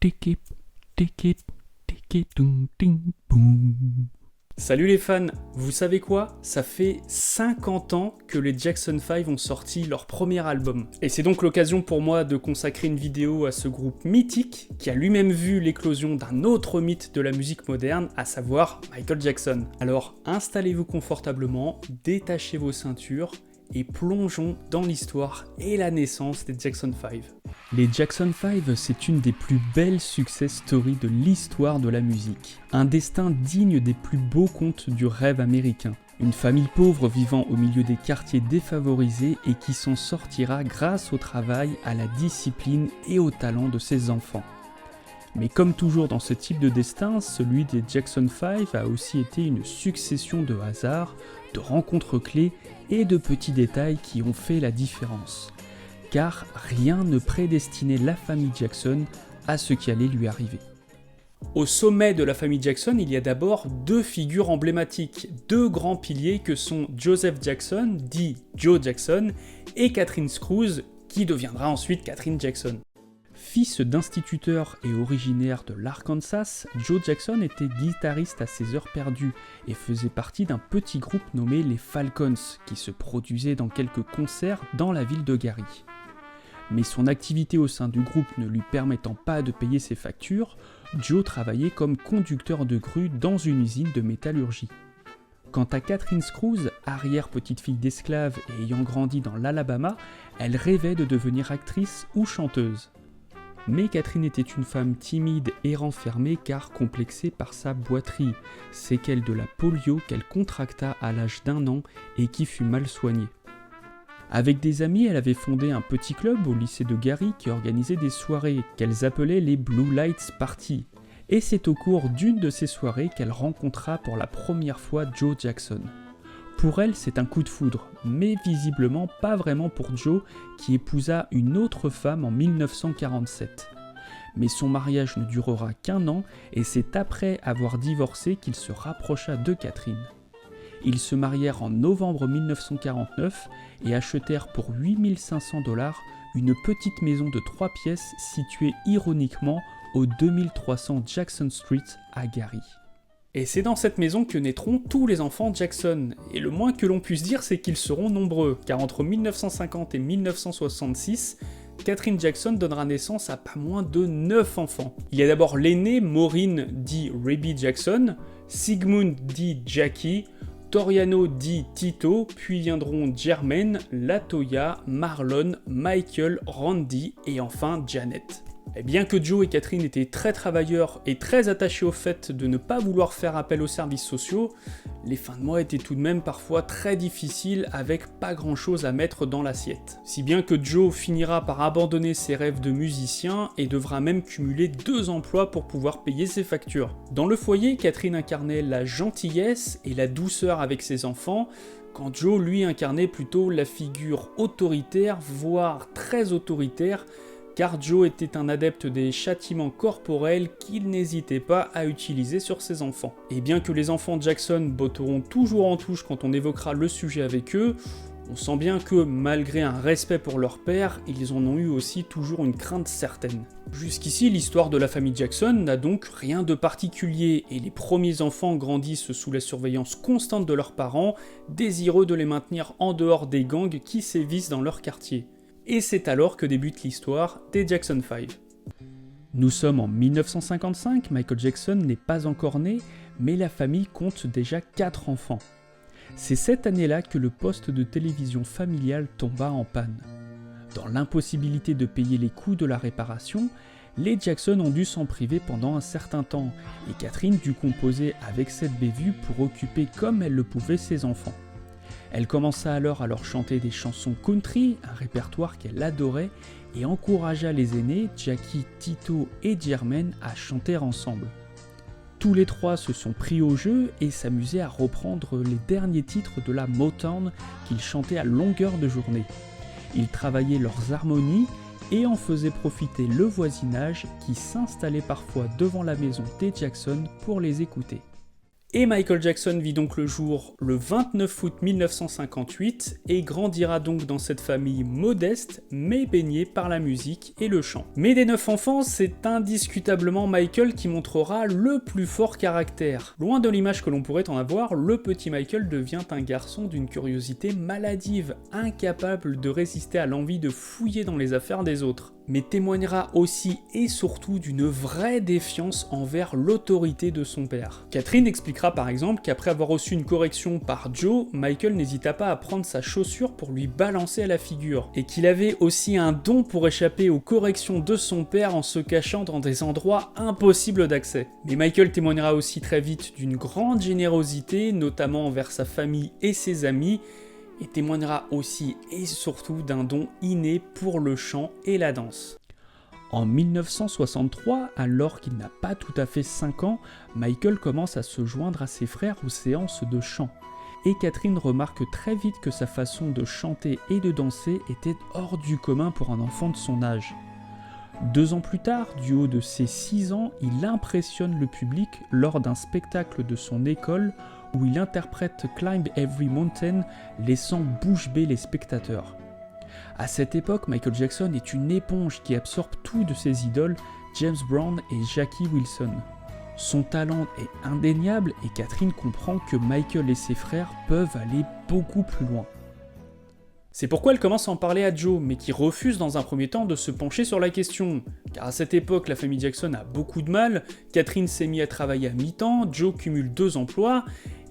Tiki, tiki, tiki, tung, ting, boum. Salut les fans, vous savez quoi? Ça fait 50 ans que les Jackson 5 ont sorti leur premier album. Et c'est donc l'occasion pour moi de consacrer une vidéo à ce groupe mythique qui a lui-même vu l'éclosion d'un autre mythe de la musique moderne, à savoir Michael Jackson. Alors installez-vous confortablement, détachez vos ceintures et plongeons dans l'histoire et la naissance des Jackson 5. Les Jackson 5, c'est une des plus belles success stories de l'histoire de la musique. Un destin digne des plus beaux contes du rêve américain. Une famille pauvre vivant au milieu des quartiers défavorisés et qui s'en sortira grâce au travail, à la discipline et au talent de ses enfants. Mais comme toujours dans ce type de destin, celui des Jackson 5 a aussi été une succession de hasards, de rencontres clés et de petits détails qui ont fait la différence. Car rien ne prédestinait la famille Jackson à ce qui allait lui arriver. Au sommet de la famille Jackson, il y a d'abord deux figures emblématiques, deux grands piliers que sont Joseph Jackson, dit Joe Jackson, et Catherine Scruggs, qui deviendra ensuite Catherine Jackson. Fils d'instituteur et originaire de l'Arkansas, Joe Jackson était guitariste à ses heures perdues et faisait partie d'un petit groupe nommé les Falcons, qui se produisait dans quelques concerts dans la ville de Gary. Mais son activité au sein du groupe ne lui permettant pas de payer ses factures, Joe travaillait comme conducteur de grue dans une usine de métallurgie. Quant à Catherine Scruggs, arrière-petite-fille d'esclave et ayant grandi dans l'Alabama, elle rêvait de devenir actrice ou chanteuse. Mais Catherine était une femme timide et renfermée car complexée par sa boiterie, séquelle de la polio qu'elle contracta à l'âge d'1 an et qui fut mal soignée. Avec des amis, elle avait fondé un petit club au lycée de Gary qui organisait des soirées qu'elles appelaient les Blue Lights Party. Et c'est au cours d'une de ces soirées qu'elle rencontra pour la première fois Joe Jackson. Pour elle, c'est un coup de foudre, mais visiblement pas vraiment pour Joe, qui épousa une autre femme en 1947. Mais son mariage ne durera qu'1 an, et c'est après avoir divorcé qu'il se rapprocha de Catherine. Ils se marièrent en novembre 1949 et achetèrent pour $8 500 une petite maison de 3 pièces située ironiquement au 2300 Jackson Street à Gary. Et c'est dans cette maison que naîtront tous les enfants Jackson, et le moins que l'on puisse dire c'est qu'ils seront nombreux, car entre 1950 et 1966, Catherine Jackson donnera naissance à pas moins de 9 enfants. Il y a d'abord l'aîné, Maureen dit Rebby Jackson, Sigmund dit Jackie, Toriano dit Tito, puis viendront Jermaine, Latoya, Marlon, Michael, Randy et enfin Janet. Et bien que Joe et Catherine étaient très travailleurs et très attachés au fait de ne pas vouloir faire appel aux services sociaux, les fins de mois étaient tout de même parfois très difficiles avec pas grand chose à mettre dans l'assiette. Si bien que Joe finira par abandonner ses rêves de musicien et devra même cumuler 2 emplois pour pouvoir payer ses factures. Dans le foyer, Catherine incarnait la gentillesse et la douceur avec ses enfants, quand Joe lui incarnait plutôt la figure autoritaire, voire très autoritaire, car Joe était un adepte des châtiments corporels qu'il n'hésitait pas à utiliser sur ses enfants. Et bien que les enfants Jackson botteront toujours en touche quand on évoquera le sujet avec eux, on sent bien que, malgré un respect pour leur père, ils en ont eu aussi toujours une crainte certaine. Jusqu'ici, l'histoire de la famille Jackson n'a donc rien de particulier, et les premiers enfants grandissent sous la surveillance constante de leurs parents, désireux de les maintenir en dehors des gangs qui sévissent dans leur quartier. Et c'est alors que débute l'histoire des Jackson 5. Nous sommes en 1955, Michael Jackson n'est pas encore né, mais la famille compte déjà 4 enfants. C'est cette année-là que le poste de télévision familial tomba en panne. Dans l'impossibilité de payer les coûts de la réparation, les Jackson ont dû s'en priver pendant un certain temps, et Catherine dut composer avec cette bévue pour occuper comme elle le pouvait ses enfants. Elle commença alors à leur chanter des chansons country, un répertoire qu'elle adorait, et encouragea les aînés, Jackie, Tito et Jermaine, à chanter ensemble. Tous les 3 se sont pris au jeu et s'amusaient à reprendre les derniers titres de la Motown qu'ils chantaient à longueur de journée. Ils travaillaient leurs harmonies et en faisaient profiter le voisinage qui s'installait parfois devant la maison des Jackson pour les écouter. Et Michael Jackson vit donc le jour le 29 août 1958 et grandira donc dans cette famille modeste mais baignée par la musique et le chant. Mais des 9 enfants, c'est indiscutablement Michael qui montrera le plus fort caractère. Loin de l'image que l'on pourrait en avoir, le petit Michael devient un garçon d'une curiosité maladive, incapable de résister à l'envie de fouiller dans les affaires des autres, mais témoignera aussi et surtout d'une vraie défiance envers l'autorité de son père. Catherine expliquera par exemple qu'après avoir reçu une correction par Joe, Michael n'hésita pas à prendre sa chaussure pour lui balancer à la figure, et qu'il avait aussi un don pour échapper aux corrections de son père en se cachant dans des endroits impossibles d'accès. Mais Michael témoignera aussi très vite d'une grande générosité, notamment envers sa famille et ses amis, et témoignera aussi et surtout d'un don inné pour le chant et la danse. En 1963, alors qu'il n'a pas tout à fait 5 ans, Michael commence à se joindre à ses frères aux séances de chant. Et Catherine remarque très vite que sa façon de chanter et de danser était hors du commun pour un enfant de son âge. 2 ans plus tard, du haut de ses 6 ans, il impressionne le public lors d'un spectacle de son école où il interprète Climb Every Mountain, laissant bouche bée les spectateurs. À cette époque, Michael Jackson est une éponge qui absorbe tout de ses idoles, James Brown et Jackie Wilson. Son talent est indéniable et Catherine comprend que Michael et ses frères peuvent aller beaucoup plus loin. C'est pourquoi elle commence à en parler à Joe, mais qui refuse dans un premier temps de se pencher sur la question. Car à cette époque, la famille Jackson a beaucoup de mal, Catherine s'est mise à travailler à mi-temps, Joe cumule 2 emplois,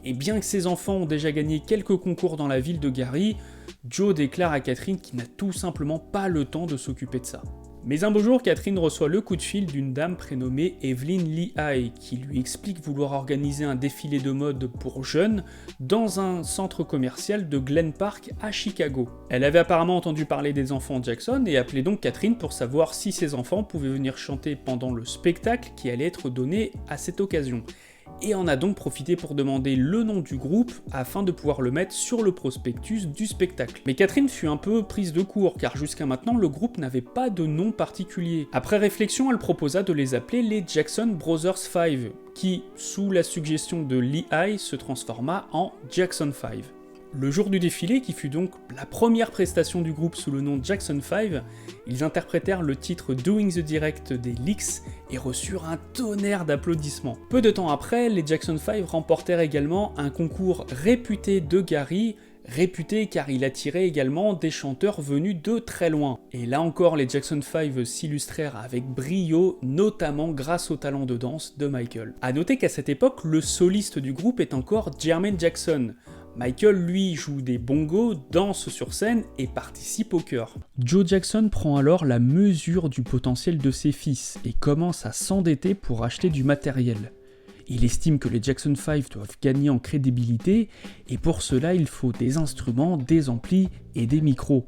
et bien que ses enfants ont déjà gagné quelques concours dans la ville de Gary, Joe déclare à Catherine qu'il n'a tout simplement pas le temps de s'occuper de ça. Mais un beau jour, Catherine reçoit le coup de fil d'une dame prénommée Evelyn Lehigh qui lui explique vouloir organiser un défilé de mode pour jeunes dans un centre commercial de Glen Park à Chicago. Elle avait apparemment entendu parler des enfants Jackson et appelait donc Catherine pour savoir si ses enfants pouvaient venir chanter pendant le spectacle qui allait être donné à cette occasion. Et en a donc profité pour demander le nom du groupe afin de pouvoir le mettre sur le prospectus du spectacle. Mais Catherine fut un peu prise de court car jusqu'à maintenant le groupe n'avait pas de nom particulier. Après réflexion, elle proposa de les appeler les Jackson Brothers 5, qui, sous la suggestion de Lehigh, se transforma en Jackson 5. Le jour du défilé, qui fut donc la première prestation du groupe sous le nom Jackson 5, ils interprétèrent le titre Doing the Direct des Licks et reçurent un tonnerre d'applaudissements. Peu de temps après, les Jackson 5 remportèrent également un concours réputé de Gary, réputé car il attirait également des chanteurs venus de très loin. Et là encore, les Jackson 5 s'illustrèrent avec brio, notamment grâce au talent de danse de Michael. A noter qu'à cette époque, le soliste du groupe est encore Jermaine Jackson. Michael, lui, joue des bongos, danse sur scène et participe au chœur. Joe Jackson prend alors la mesure du potentiel de ses fils et commence à s'endetter pour acheter du matériel. Il estime que les Jackson 5 doivent gagner en crédibilité et pour cela il faut des instruments, des amplis et des micros.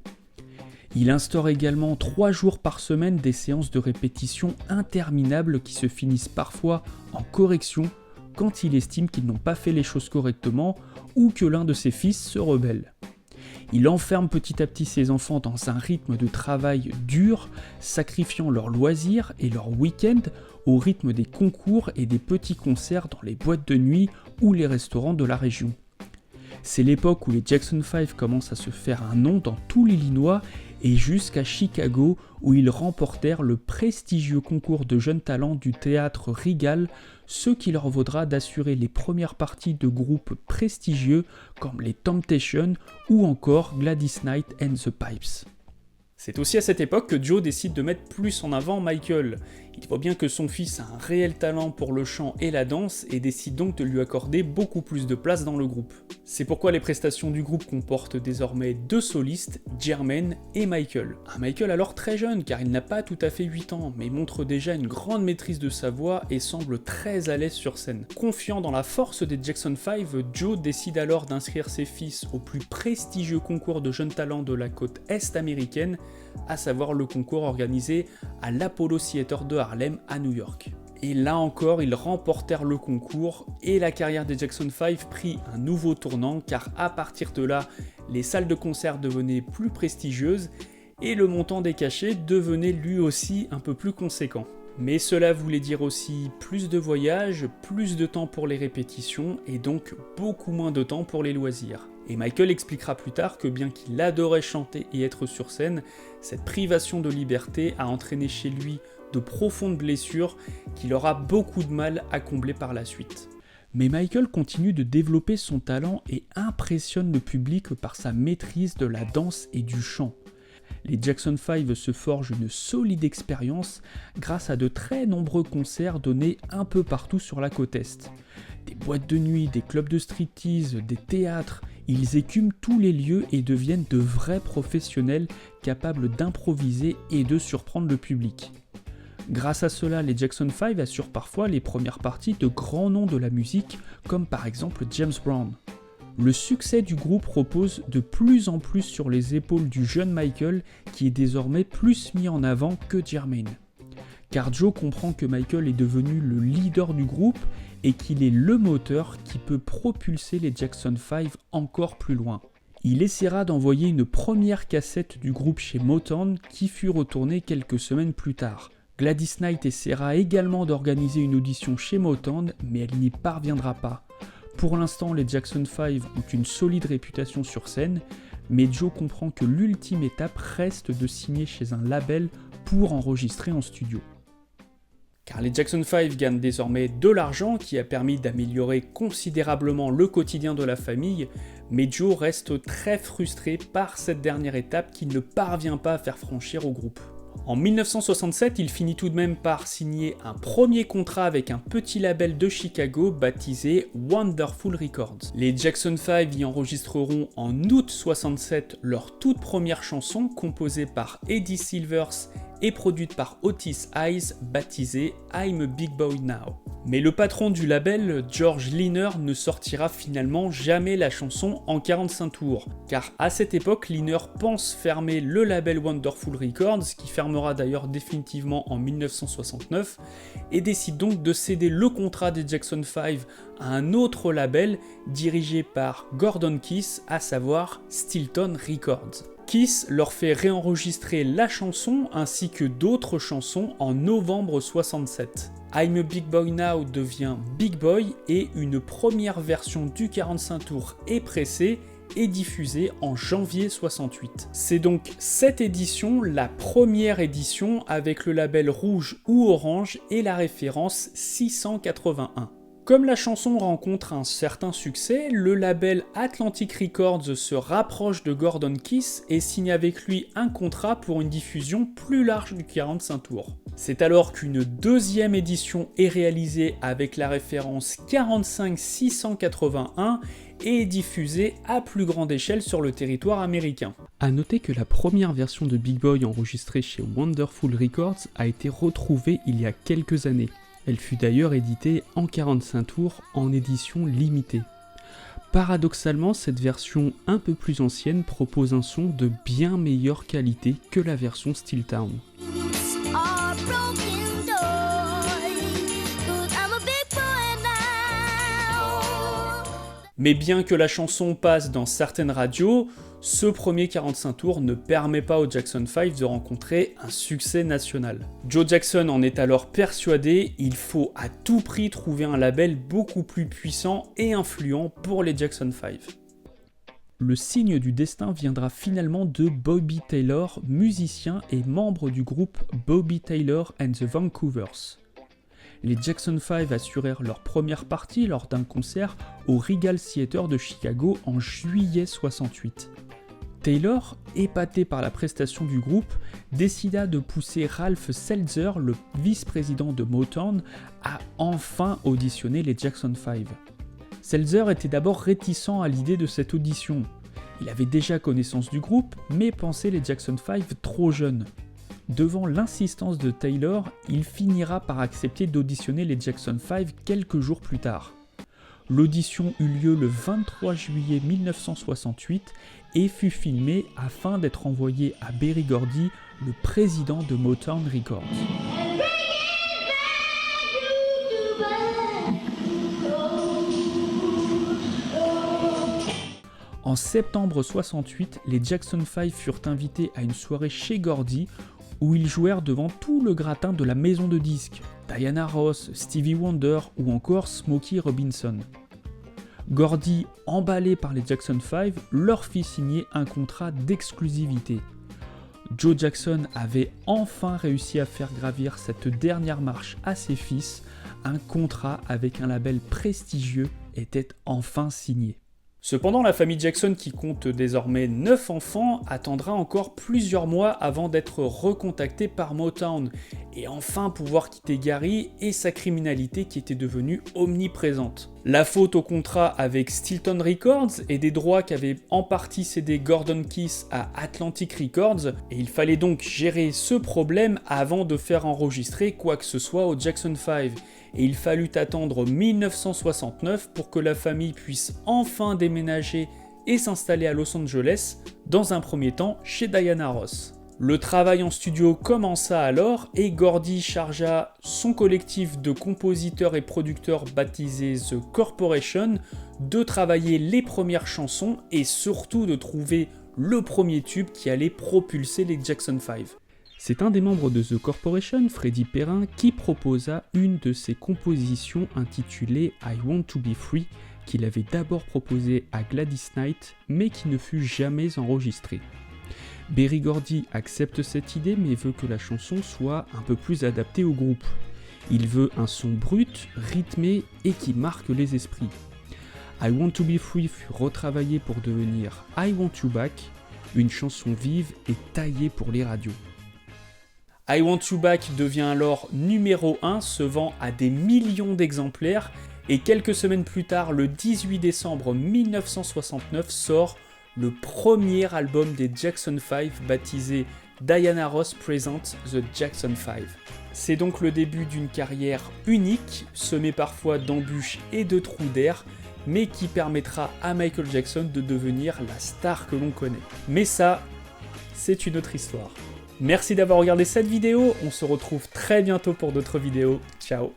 Il instaure également 3 jours par semaine des séances de répétition interminables qui se finissent parfois en correction quand il estime qu'ils n'ont pas fait les choses correctement ou que l'un de ses fils se rebelle. Il enferme petit à petit ses enfants dans un rythme de travail dur, sacrifiant leurs loisirs et leurs week-ends au rythme des concours et des petits concerts dans les boîtes de nuit ou les restaurants de la région. C'est l'époque où les Jackson 5 commencent à se faire un nom dans tout l'Illinois et jusqu'à Chicago où ils remportèrent le prestigieux concours de jeunes talents du théâtre Regal, ce qui leur vaudra d'assurer les premières parties de groupes prestigieux comme les Temptations ou encore Gladys Knight and the Pipes. C'est aussi à cette époque que Joe décide de mettre plus en avant Michael. Il voit bien que son fils a un réel talent pour le chant et la danse et décide donc de lui accorder beaucoup plus de place dans le groupe. C'est pourquoi les prestations du groupe comportent désormais 2 solistes, Jermaine et Michael. Un Michael alors très jeune car il n'a pas tout à fait 8 ans mais montre déjà une grande maîtrise de sa voix et semble très à l'aise sur scène. Confiant dans la force des Jackson 5, Joe décide alors d'inscrire ses fils au plus prestigieux concours de jeunes talents de la côte est américaine, à savoir le concours organisé à l'Apollo Theater de Harlem à New York. Et là encore, ils remportèrent le concours et la carrière des Jackson 5 prit un nouveau tournant car à partir de là, les salles de concert devenaient plus prestigieuses et le montant des cachets devenait lui aussi un peu plus conséquent. Mais cela voulait dire aussi plus de voyages, plus de temps pour les répétitions et donc beaucoup moins de temps pour les loisirs. Et Michael expliquera plus tard que bien qu'il adorait chanter et être sur scène, cette privation de liberté a entraîné chez lui de profondes blessures qu'il aura beaucoup de mal à combler par la suite. Mais Michael continue de développer son talent et impressionne le public par sa maîtrise de la danse et du chant. Les Jackson 5 se forgent une solide expérience grâce à de très nombreux concerts donnés un peu partout sur la côte Est. Des boîtes de nuit, des clubs de striptease, des théâtres, ils écument tous les lieux et deviennent de vrais professionnels capables d'improviser et de surprendre le public. Grâce à cela, les Jackson 5 assurent parfois les premières parties de grands noms de la musique, comme par exemple James Brown. Le succès du groupe repose de plus en plus sur les épaules du jeune Michael, qui est désormais plus mis en avant que Jermaine. Car Joe comprend que Michael est devenu le leader du groupe et qu'il est le moteur qui peut propulser les Jackson 5 encore plus loin. Il essaiera d'envoyer une première cassette du groupe chez Motown qui fut retournée quelques semaines plus tard. Gladys Knight essaiera également d'organiser une audition chez Motown, mais elle n'y parviendra pas. Pour l'instant, les Jackson 5 ont une solide réputation sur scène, mais Joe comprend que l'ultime étape reste de signer chez un label pour enregistrer en studio. Car les Jackson 5 gagnent désormais de l'argent qui a permis d'améliorer considérablement le quotidien de la famille, mais Joe reste très frustré par cette dernière étape qu'il ne parvient pas à faire franchir au groupe. En 1967, il finit tout de même par signer un premier contrat avec un petit label de Chicago baptisé Wonderful Records. Les Jackson 5 y enregistreront en août 67 leur toute première chanson composée par Eddie Silvers et produite par Otis Eyes, baptisée I'm a Big Boy Now. Mais le patron du label, George Liner, ne sortira finalement jamais la chanson en 45 tours, car à cette époque, Liner pense fermer le label Wonderful Records, qui fermera d'ailleurs définitivement en 1969, et décide donc de céder le contrat des Jackson 5 à un autre label dirigé par Gordon Keith, à savoir Stilton Records. Keith leur fait réenregistrer la chanson ainsi que d'autres chansons en novembre 67. I'm a Big Boy Now devient Big Boy et une première version du 45 tours est pressée et diffusée en janvier 68. C'est donc cette édition, la première édition avec le label rouge ou orange et la référence 681. Comme la chanson rencontre un certain succès, le label Atlantic Records se rapproche de Gordon Keith et signe avec lui un contrat pour une diffusion plus large du 45 tours. C'est alors qu'une deuxième édition est réalisée avec la référence 45681 et est diffusée à plus grande échelle sur le territoire américain. A noter que la première version de Big Boy enregistrée chez Wonderful Records a été retrouvée il y a quelques années. Elle fut d'ailleurs éditée en 45 tours en édition limitée. Paradoxalement, cette version un peu plus ancienne propose un son de bien meilleure qualité que la version Steeltown. Mais bien que la chanson passe dans certaines radios, ce premier 45 tours ne permet pas aux Jackson 5 de rencontrer un succès national. Joe Jackson en est alors persuadé, il faut à tout prix trouver un label beaucoup plus puissant et influent pour les Jackson 5. Le signe du destin viendra finalement de Bobby Taylor, musicien et membre du groupe Bobby Taylor and the Vancouvers. Les Jackson 5 assurèrent leur première partie lors d'un concert au Regal Theatre de Chicago en juillet 68. Taylor, épaté par la prestation du groupe, décida de pousser Ralph Seltzer, le vice-président de Motown, à enfin auditionner les Jackson 5. Seltzer était d'abord réticent à l'idée de cette audition. Il avait déjà connaissance du groupe, mais pensait les Jackson 5 trop jeunes. Devant l'insistance de Taylor, il finira par accepter d'auditionner les Jackson 5 quelques jours plus tard. L'audition eut lieu le 23 juillet 1968 et fut filmée afin d'être envoyée à Berry Gordy, le président de Motown Records. En septembre 68, les Jackson 5 furent invités à une soirée chez Gordy où ils jouèrent devant tout le gratin de la maison de disques, Diana Ross, Stevie Wonder ou encore Smokey Robinson. Gordy, emballé par les Jackson 5, leur fit signer un contrat d'exclusivité. Joe Jackson avait enfin réussi à faire gravir cette dernière marche à ses fils, un contrat avec un label prestigieux était enfin signé. Cependant, la famille Jackson, qui compte désormais 9 enfants, attendra encore plusieurs mois avant d'être recontactée par Motown et enfin pouvoir quitter Gary et sa criminalité qui était devenue omniprésente. La faute au contrat avec Stilton Records et des droits qu'avait en partie cédé Gordon Keith à Atlantic Records, et il fallait donc gérer ce problème avant de faire enregistrer quoi que ce soit aux Jackson 5. Et il fallut attendre 1969 pour que la famille puisse enfin déménager et s'installer à Los Angeles, dans un premier temps chez Diana Ross. Le travail en studio commença alors et Gordy chargea son collectif de compositeurs et producteurs baptisé The Corporation de travailler les premières chansons et surtout de trouver le premier tube qui allait propulser les Jackson 5. C'est un des membres de The Corporation, Freddie Perrin, qui proposa une de ses compositions intitulée I Want to Be Free, qu'il avait d'abord proposée à Gladys Knight, mais qui ne fut jamais enregistrée. Berry Gordy accepte cette idée, mais veut que la chanson soit un peu plus adaptée au groupe. Il veut un son brut, rythmé et qui marque les esprits. I Want to Be Free fut retravaillé pour devenir I Want You Back, une chanson vive et taillée pour les radios. I Want You Back devient alors numéro 1, se vend à des millions d'exemplaires et quelques semaines plus tard, le 18 décembre 1969, sort le premier album des Jackson 5 baptisé Diana Ross Presents The Jackson 5. C'est donc le début d'une carrière unique, semée parfois d'embûches et de trous d'air, mais qui permettra à Michael Jackson de devenir la star que l'on connaît. Mais ça, c'est une autre histoire. Merci d'avoir regardé cette vidéo, on se retrouve très bientôt pour d'autres vidéos. Ciao.